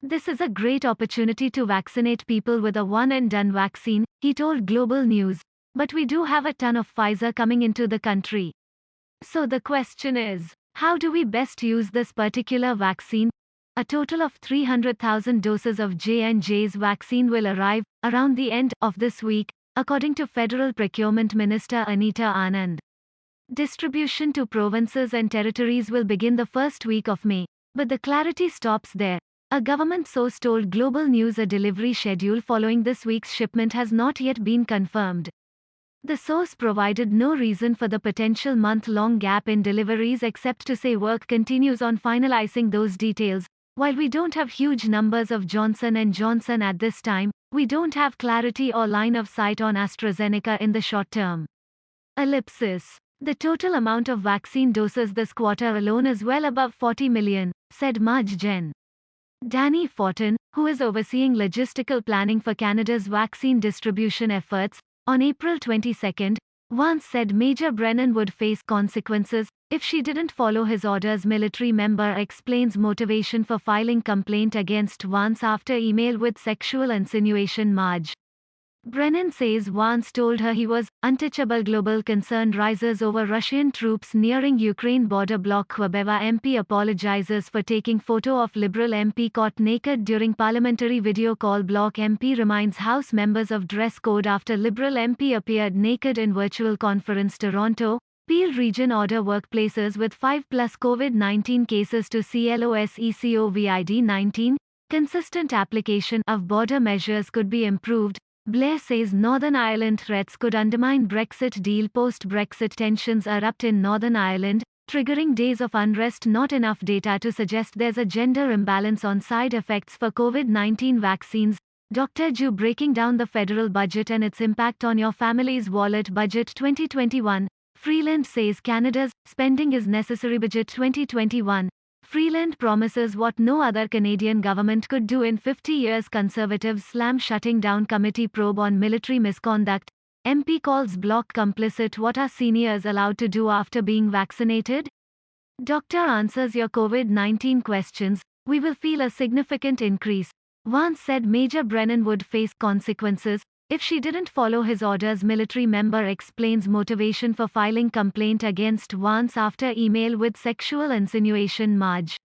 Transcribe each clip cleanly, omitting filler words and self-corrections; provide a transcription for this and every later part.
This is a great opportunity to vaccinate people with a one-and-done vaccine, he told Global News. But we do have a ton of Pfizer coming into the country. So the question is, how do we best use this particular vaccine? A total of 300,000 doses of J&J's vaccine will arrive around the end of this week, according to Federal Procurement Minister Anita Anand. Distribution to provinces and territories will begin the first week of May. But the clarity stops there. A government source told Global News a delivery schedule following this week's shipment has not yet been confirmed. The source provided no reason for the potential month-long gap in deliveries except to say work continues on finalizing those details. While we don't have huge numbers of Johnson & Johnson at this time, we don't have clarity or line of sight on AstraZeneca in the short term. Ellipsis. The total amount of vaccine doses this quarter alone is well above 40 million, said Maj Gen. Danny Fortin, who is overseeing logistical planning for Canada's vaccine distribution efforts, on April 22, once said Major Brennan would face consequences if she didn't follow his orders. Military member explains motivation for filing complaint against Vance after email with sexual insinuation. Maj. Brennan says Vance told her he was untouchable. Global concern rises over Russian troops nearing Ukraine border bloc. Quebeya MP apologizes for taking photo of Liberal MP caught naked during parliamentary video call. Bloc MP reminds House members of dress code after Liberal MP appeared naked in virtual conference. Toronto, Peel Region order workplaces with 5+ COVID-19 cases to close COVID-19. Consistent application of border measures could be improved. Blair says Northern Ireland threats could undermine Brexit deal. Post-Brexit tensions erupt in Northern Ireland, triggering days of unrest. Not enough data to suggest there's a gender imbalance on side effects for COVID-19 vaccines. Dr. Ju breaking down the federal budget and its impact on your family's wallet. Budget 2021. Freeland says Canada's spending is necessary. Budget 2021. Freeland promises what no other Canadian government could do in 50 years. Conservatives slam shutting down committee probe on military misconduct. MP calls bloc complicit. What are seniors allowed to do after being vaccinated? Doctor answers your COVID-19 questions. We will feel a significant increase. Vance said Major Brennan would face consequences if she didn't follow his orders. Military member explains motivation for filing complaint against Vance after email with sexual insinuation. Maj.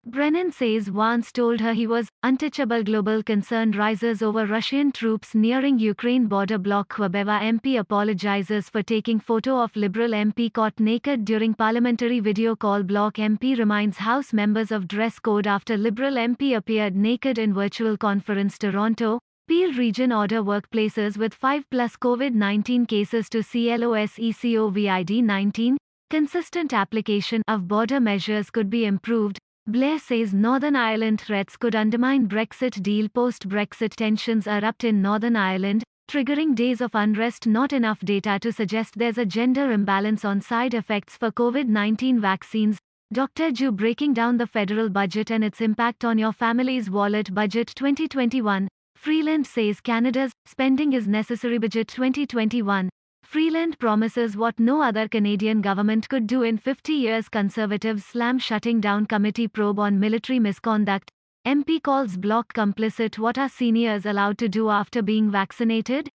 Brennan says Vance told her he was untouchable. Global concern rises over Russian troops nearing Ukraine border bloc. Quebeya MP apologizes for taking photo of Liberal MP caught naked during parliamentary video call. Bloc MP reminds House members of dress code after Liberal MP appeared naked in virtual conference. Toronto, Peel Region order workplaces with 5+ COVID-19 cases to close COVID-19. Consistent application of border measures could be improved. Blair says Northern Ireland threats could undermine Brexit deal. Post-Brexit tensions erupt in Northern Ireland, triggering days of unrest. Not enough data to suggest there's a gender imbalance on side effects for COVID-19 vaccines. Dr. Ju breaking down the federal budget and its impact on your family's wallet. Budget 2021. Freeland says Canada's spending is necessary. Budget 2021. Freeland promises what no other Canadian government could do in 50 years. Conservatives slam shutting down committee probe on military misconduct. MP calls bloc complicit. What are seniors allowed to do after being vaccinated?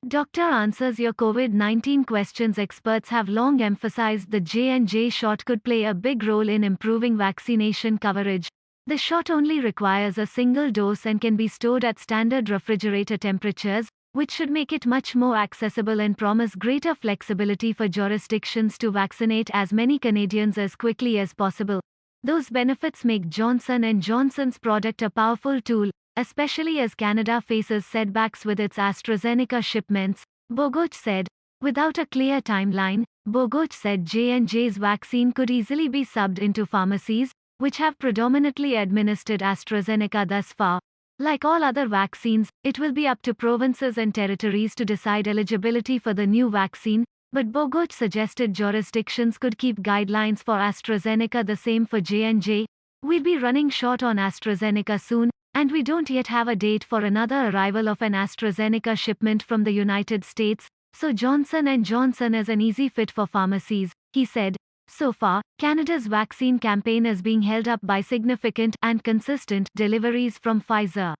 Doctor answers your COVID-19 questions. Experts have long emphasized the J&J shot could play a big role in improving vaccination coverage. The shot only requires a single dose and can be stored at standard refrigerator temperatures, which should make it much more accessible and promise greater flexibility for jurisdictions to vaccinate as many Canadians as quickly as possible. Those benefits make Johnson & Johnson's product a powerful tool, especially as Canada faces setbacks with its AstraZeneca shipments, Bogoch said. Without a clear timeline, Bogoch said J&J's vaccine could easily be subbed into pharmacies, which have predominantly administered AstraZeneca thus far. Like all other vaccines, it will be up to provinces and territories to decide eligibility for the new vaccine, but Bogoch suggested jurisdictions could keep guidelines for AstraZeneca the same for J&J. We'll be running short on AstraZeneca soon, and we don't yet have a date for another arrival of an AstraZeneca shipment from the United States, so Johnson & Johnson is an easy fit for pharmacies, he said. So far, Canada's vaccine campaign is being held up by significant and consistent deliveries from Pfizer.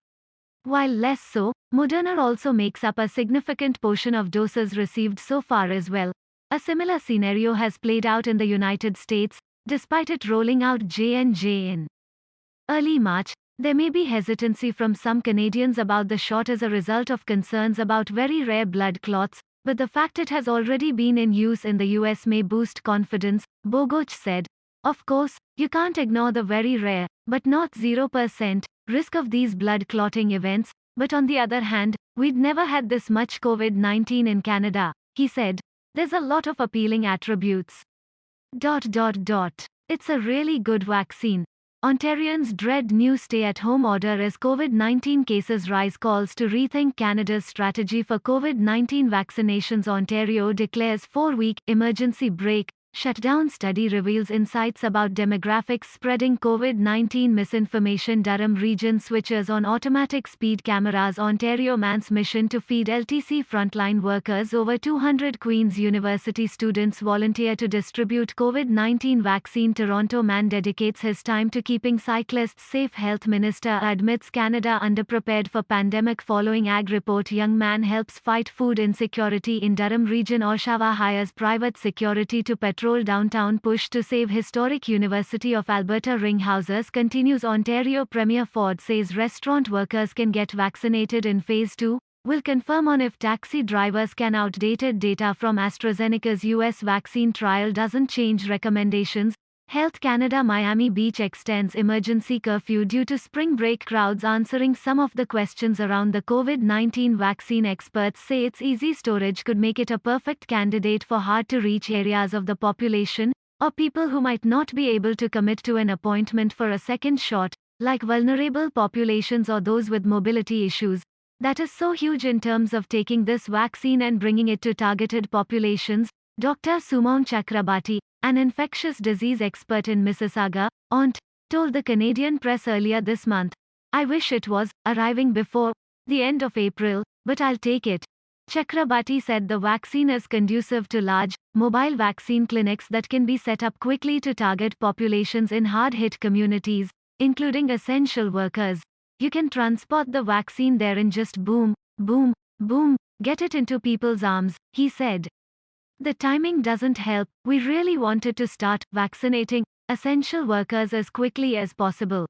While less so, Moderna also makes up a significant portion of doses received so far as well. A similar scenario has played out in the United States, despite it rolling out J&J in early March. There may be hesitancy from some Canadians about the shot as a result of concerns about very rare blood clots, but the fact it has already been in use in the US may boost confidence, Bogoch said. Of course, you can't ignore the very rare, but not 0%, risk of these blood clotting events, but on the other hand, we'd never had this much COVID-19 in Canada, he said. There's a lot of appealing attributes. It's a really good vaccine. Ontarians dread new stay-at-home order as COVID-19 cases rise. Calls to rethink Canada's strategy for COVID-19 vaccinations. Ontario declares 4-week emergency break. Shutdown study reveals insights about demographics spreading COVID-19 misinformation. Durham region switches on automatic speed cameras. Ontario man's mission to feed LTC frontline workers. Over 200 Queen's University students volunteer to distribute COVID-19 vaccine. Toronto man dedicates his time to keeping cyclists safe. Health Minister admits Canada underprepared for pandemic following ag report. Young man helps fight food insecurity in Durham region. Oshawa hires private security to patrol downtown. Push to save historic University of Alberta ring houses continues. Ontario Premier Ford says restaurant workers can get vaccinated in phase 2. Will confirm on if taxi drivers can. Outdated data from AstraZeneca's US vaccine trial doesn't change recommendations. Health Canada Miami Beach extends emergency curfew due to spring break crowds. Answering some of the questions around the COVID-19 vaccine, experts say its easy storage could make it a perfect candidate for hard-to-reach areas of the population, or people who might not be able to commit to an appointment for a second shot, like vulnerable populations or those with mobility issues. That is so huge in terms of taking this vaccine and bringing it to targeted populations. Dr. Sumon Chakrabarti, an infectious disease expert in Mississauga, Ont, told the Canadian press earlier this month. I wish it was arriving before the end of April, but I'll take it. Chakrabarti said the vaccine is conducive to large, mobile vaccine clinics that can be set up quickly to target populations in hard-hit communities, including essential workers. You can transport the vaccine there and just boom, boom, boom, get it into people's arms, he said. The timing doesn't help. We really wanted to start vaccinating essential workers as quickly as possible.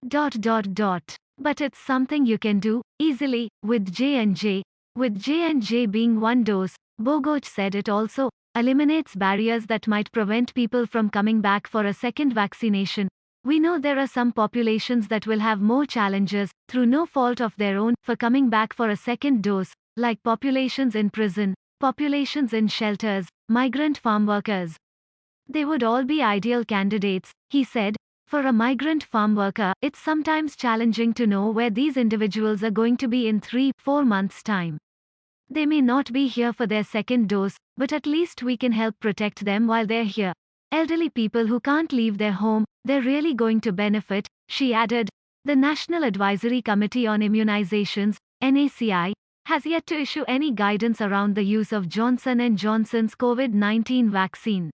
But it's something you can do easily with J&J. With J&J being one dose, Bogoch said it also eliminates barriers that might prevent people from coming back for a second vaccination. We know there are some populations that will have more challenges, through no fault of their own, for coming back for a second dose, like populations in prison, populations in shelters, migrant farm workers. They would all be ideal candidates, he said. For a migrant farm worker, it's sometimes challenging to know where these individuals are going to be in 3-4 months' time. They may not be here for their second dose, but at least we can help protect them while they're here. Elderly people who can't leave their home, they're really going to benefit, she added. The National Advisory Committee on Immunizations, NACI, has yet to issue any guidance around the use of Johnson & Johnson's COVID-19 vaccine.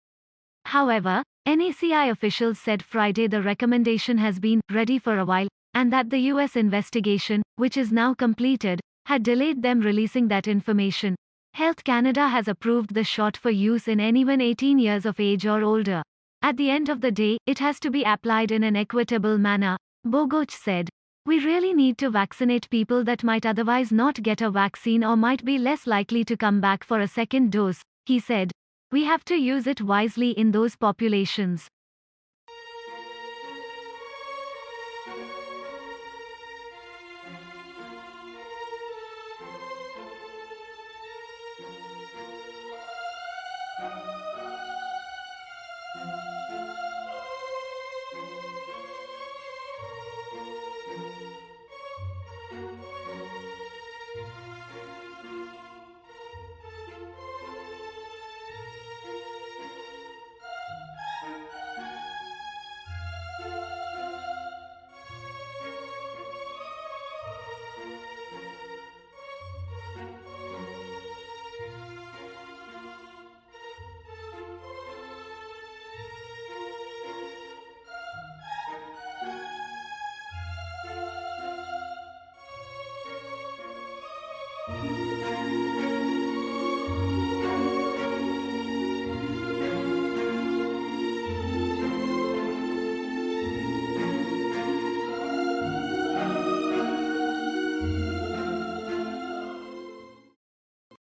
However, NACI officials said Friday the recommendation has been ready for a while, and that the US investigation, which is now completed, had delayed them releasing that information. Health Canada has approved the shot for use in anyone 18 years of age or older. At the end of the day, it has to be applied in an equitable manner, Bogoch said. We really need to vaccinate people that might otherwise not get a vaccine or might be less likely to come back for a second dose, he said. We have to use it wisely in those populations.